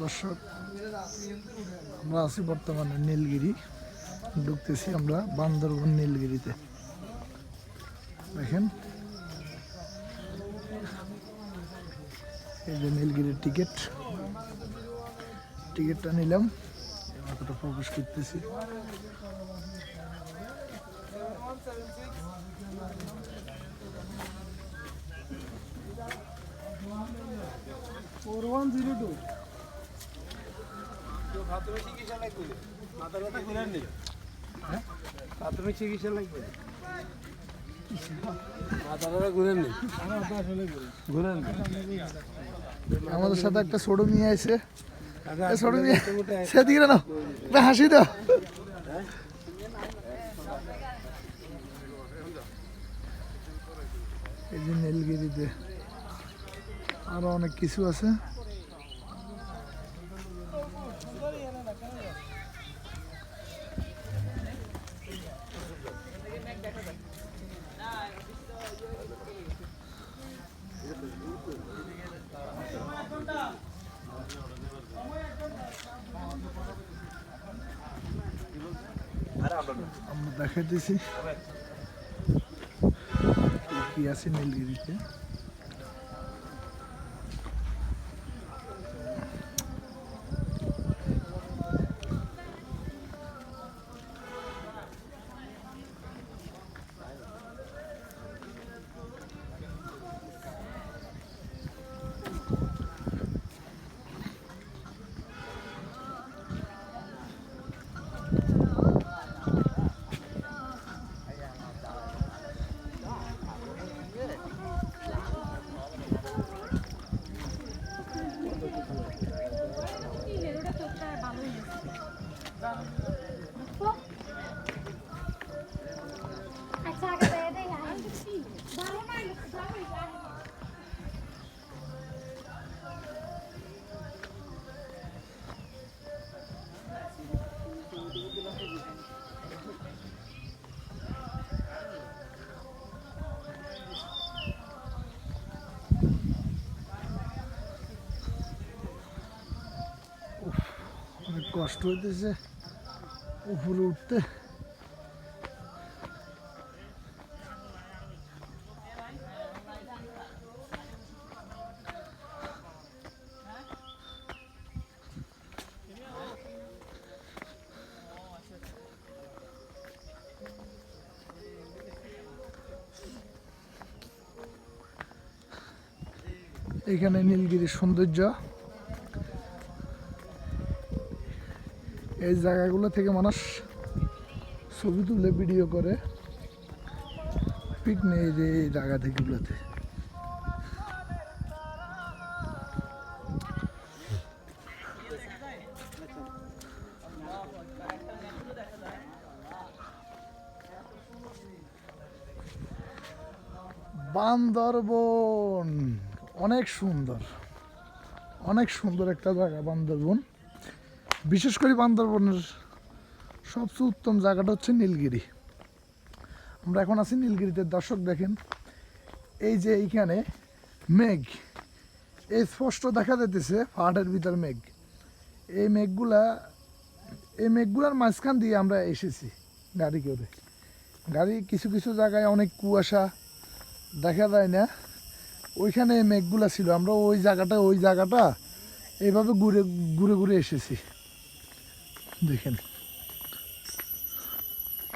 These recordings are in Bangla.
দর্শক, আমরা আছি বর্তমানে নীলগিরি, ঢুকতেছি আমরা বান্দরবন নীলগিরিতে। দেখেন এই যে নীলগিরির টিকিটটা নিলাম, এবার প্রবেশ করতেছি। প্রাথমিক চিকিৎসা লাগবে। আমাদের সাথে একটা ছোট মেয়ে আছে, ছোট মেয়ে সেদিকে না হাসি দাও। এই যে নীলগিরিতে আরো অনেক কিছু আছে। আমরা দেখাইতেছি কি আছে নীলগিরিতে। অনেক কষ্ট হইতেছে উপরে উঠতে। এখানে নীলগিরির সৌন্দর্য, এই জায়গাগুলো থেকে মানুষ ছবি তুলে ভিডিও করে, পিকনিক এই যে এই জায়গা থেকেগুলোতে। বান্দরবন অনেক সুন্দর, অনেক সুন্দর একটা জায়গা বান্দরবন। বিশেষ করে বান্দরবনের সবচেয়ে উত্তম জায়গাটা হচ্ছে নীলগিরি। আমরা এখন আছি নীলগিরিতে। দর্শক দেখেন এই যে এইখানে মেঘ, এই স্পষ্ট দেখা যাইতেছে পাহাড়ের ভিতর মেঘ। এই মেঘগুলার মাঝখান দিয়ে আমরা এসেছি গাড়ি করে। গাড়ি কিছু কিছু জায়গায় অনেক কুয়াশা দেখা যায় না, ওইখানে মেঘগুলা ছিল। আমরা ওই জায়গাটা এইভাবে ঘুরে ঘুরে ঘুরে এসেছি। দেখেন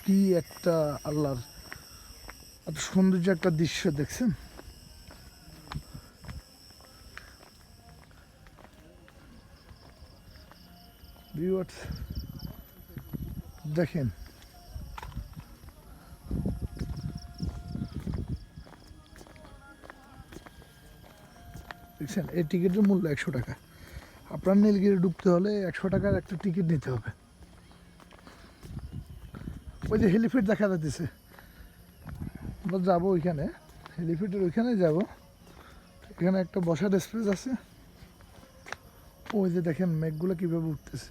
কি একটা আল্লাহর এত সৌন্দর্য একটা দৃশ্য দেখছেন। দেখেন দেখছেন, এই টিকিটের মূল্য 100 টাকা। আপনার নীলগিরি ঢুকতে হলে 100 টাকার একটা টিকিট নিতে হবে। ওই যে হেলিপ্যাড দেখা যাচ্ছে, আমরা যাবো ওইখানে, হেলিপ্যাডের ওইখানে যাব। এখানে একটা বসার স্পেস আছে। ওই যে দেখেন মেঘগুলো কিভাবে উঠতেছে।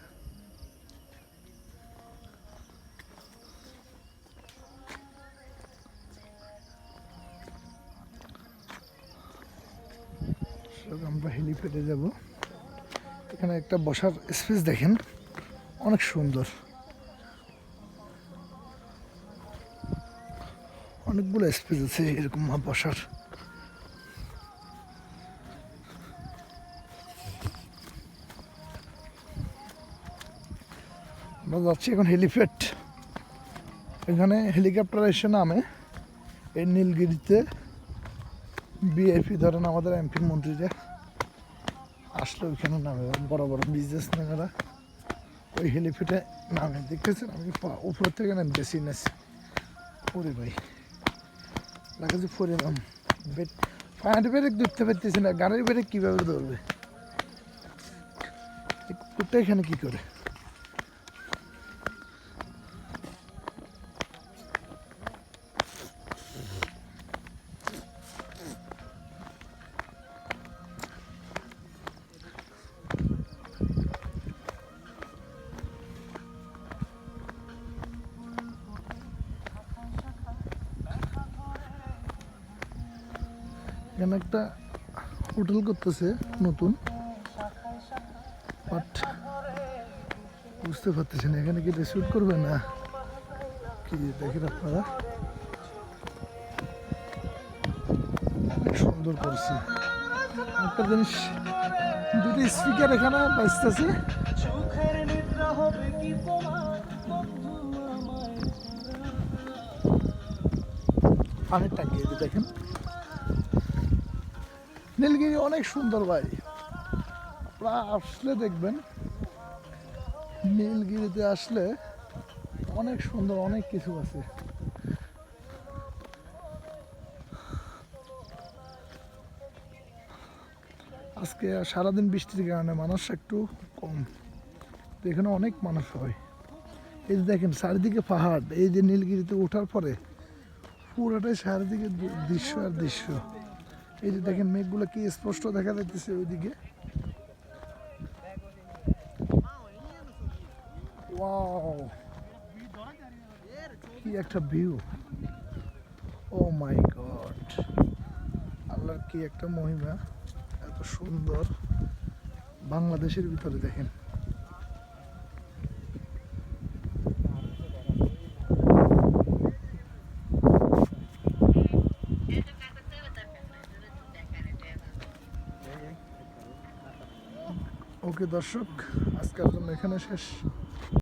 দর্শক আমরা হেলিপ্যাডে যাব। এখানে একটা বসার স্পেস দেখেন, অনেক সুন্দর, অনেকগুলো স্পেস আছে এরকম বসার। আমরা যাচ্ছি এখন হেলিপ্যাড। এখানে হেলিকপ্টার এসে নামে এই নীলগিরিতে। ভিআইপি ধরেন আমাদের এমপি মন্ত্রীরা আসলে ওইখানে নামে, বড় বড় বিজনেসম্যানেরা ওই হেলিপ্যাডে নামে। দেখতেছেন আমি উপর থেকে নামতেছি নাছি, ওরে ভাই লাগে যে পরে নাম। ফায়ার ব্রেক ধরতে পারতেছি না, গাড়ির ব্রেক কীভাবে ধরবে, কুকুরটা এখানে কী করে। এখানে একটা হোটেল করতেছে নতুন, বাট বুঝতে পারতেছি না এখানে কি রিসিভ করবে না কি। দেখেন আপনারা অনেক সুন্দর করছে। একটা জিনিস, দুটি স্পিকার এখানে বাজতেছে। পানির ট্যাঙ্কি দেখেন। নীলগিরি অনেক সুন্দর ভাই, আপনারা আসলে দেখবেন নীলগিরিতে আসলে অনেক সুন্দর, অনেক কিছু আছে। আজকে সারাদিন বৃষ্টির কারণে মানুষ একটু কম, এখানে অনেক মানুষ হয়। এই যে দেখেন চারিদিকে পাহাড়, এই যে নীলগিরিতে ওঠার পরে পুরোটাই চারিদিকে দৃশ্য আর দৃশ্য। এই যে দেখেন মেঘগুলো কি স্পষ্ট দেখা যাইতেছে ওইদিকে। ওয়াও, কি একটা ভিউ, ও মাই গড, আল্লাহর কি একটা মহিমা, এত সুন্দর বাংলাদেশের ভিতরে দেখেন। ওকে দর্শক, আজকের জন্য এখানে শেষ।